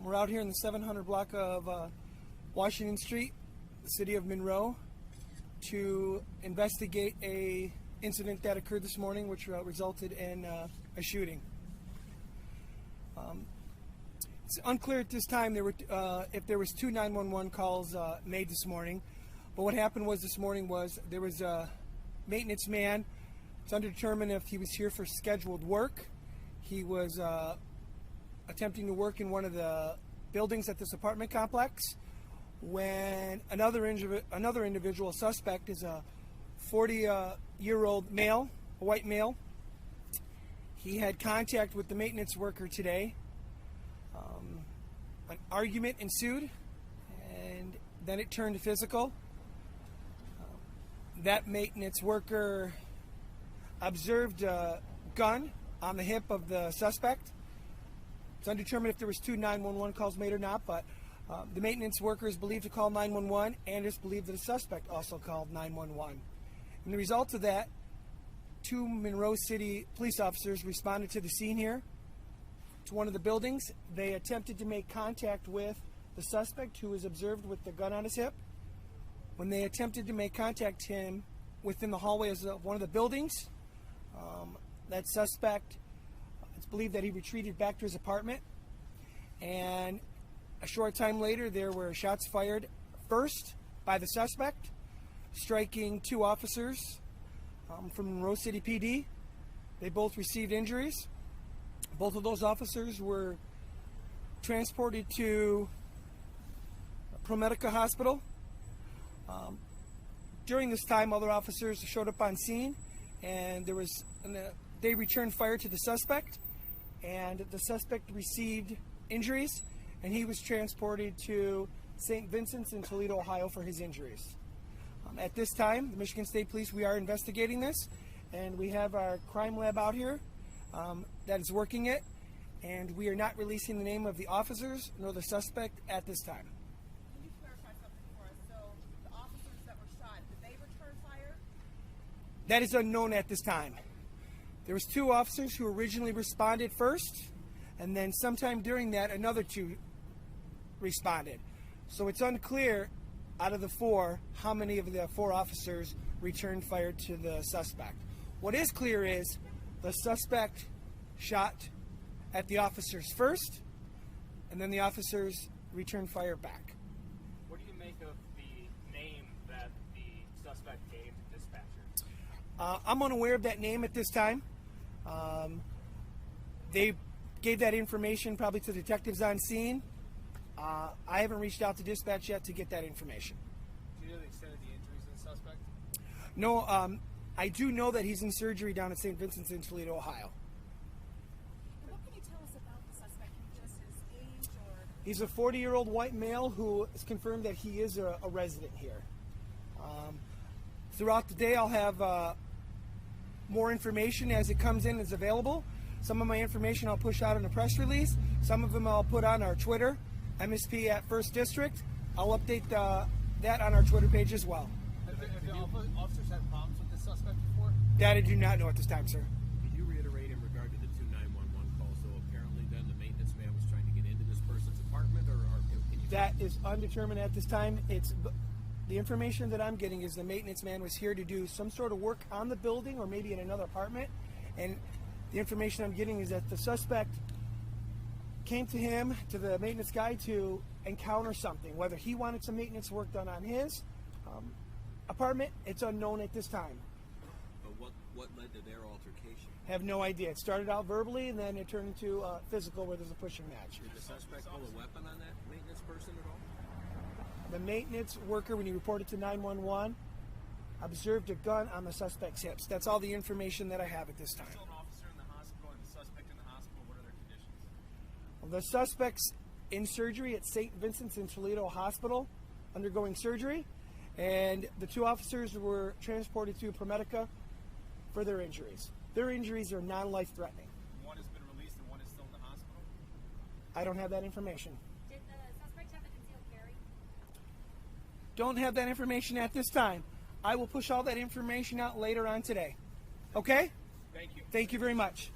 We're out here in the 700 block of Washington Street, the city of Monroe, to investigate a incident that occurred this morning, which resulted in a shooting. It's unclear at this time if there was 2 911 calls made this morning, but what happened was this morning was there was a maintenance man. It's undetermined if he was here for scheduled work. He was attempting to work in one of the buildings at this apartment complex when another individual suspect is a 40-year-old male, a white male. He had contact with the maintenance worker today. An argument ensued, and then it turned physical. That maintenance worker observed a gun on the hip of the suspect. It's undetermined if there was 2 911 calls made or not, but the maintenance worker is believed to call 911, and it's believed that a suspect also called 911. And the result of that, 2 Monroe City police officers responded to the scene here, to one of the buildings. They attempted to make contact with the suspect, who was observed with the gun on his hip. When they attempted to make contact him within the hallways of one of the buildings, that suspect, it's believed that he retreated back to his apartment, and a short time later there were shots fired, first by the suspect, striking 2 officers from Monroe City PD. They both received injuries. Both of those officers were transported to ProMedica Hospital. During this time, other officers showed up on scene, and they returned fire to the suspect, and the suspect received injuries, and he was transported to St. Vincent's in Toledo, Ohio for his injuries. At this time, the Michigan State Police, we are investigating this, and we have our crime lab out here that is working it, and we are not releasing the name of the officers nor the suspect at this time. Can you clarify something for us? So the officers that were shot, did they return fire? That is unknown at this time. There was 2 officers who originally responded first, and then sometime during that, another 2 responded. So it's unclear out of the 4 how many of the 4 officers returned fire to the suspect. What is clear is the suspect shot at the officers first, and then the officers returned fire back. What do you make of the name that the suspect gave to dispatcher? I'm unaware of that name at this time. They gave that information probably to detectives on scene. I haven't reached out to dispatch yet to get that information. Do you know the extent of the injuries in the suspect? No, I do know that he's in surgery down at St. Vincent's in Toledo, Ohio. What can you tell us about the suspect? Can you give us his age or? He's a 40-year-old white male who is confirmed that he is a resident here. Throughout the day, I'll have more information as it comes in, as available. Some of my information I'll push out in a press release. Some of them I'll put on our Twitter, MSP at First District. I'll update that on our Twitter page as well. Have the officers had problems with the suspect before? That I do not know at this time, sir. Could you reiterate in regard to the 2 911 calls? So apparently then the maintenance man was trying to get into this person's apartment, or can you... That is undetermined at this time. The information that I'm getting is the maintenance man was here to do some sort of work on the building or maybe in another apartment, and the information I'm getting is that the suspect came to him, to the maintenance guy, to encounter something. Whether he wanted some maintenance work done on his apartment, it's unknown at this time. But what led to their altercation? Have no idea. It started out verbally, and then it turned into physical, where there's a pushing match. Did the suspect pull a weapon on that maintenance person at all? The maintenance worker, when he reported to 911, observed a gun on the suspect's hips. That's all the information that I have at this time. Still an officer in the hospital and the suspect in the hospital. What are their conditions? The suspect's in surgery at St. Vincent's in Toledo Hospital, undergoing surgery, and the 2 officers were transported to ProMedica for their injuries. Their injuries are non-life-threatening. One has been released and one is still in the hospital? I don't have that information. Did the suspect have a concealed carry? Don't have that information at this time. I will push all that information out later on today. Okay? Thank you. Thank you very much.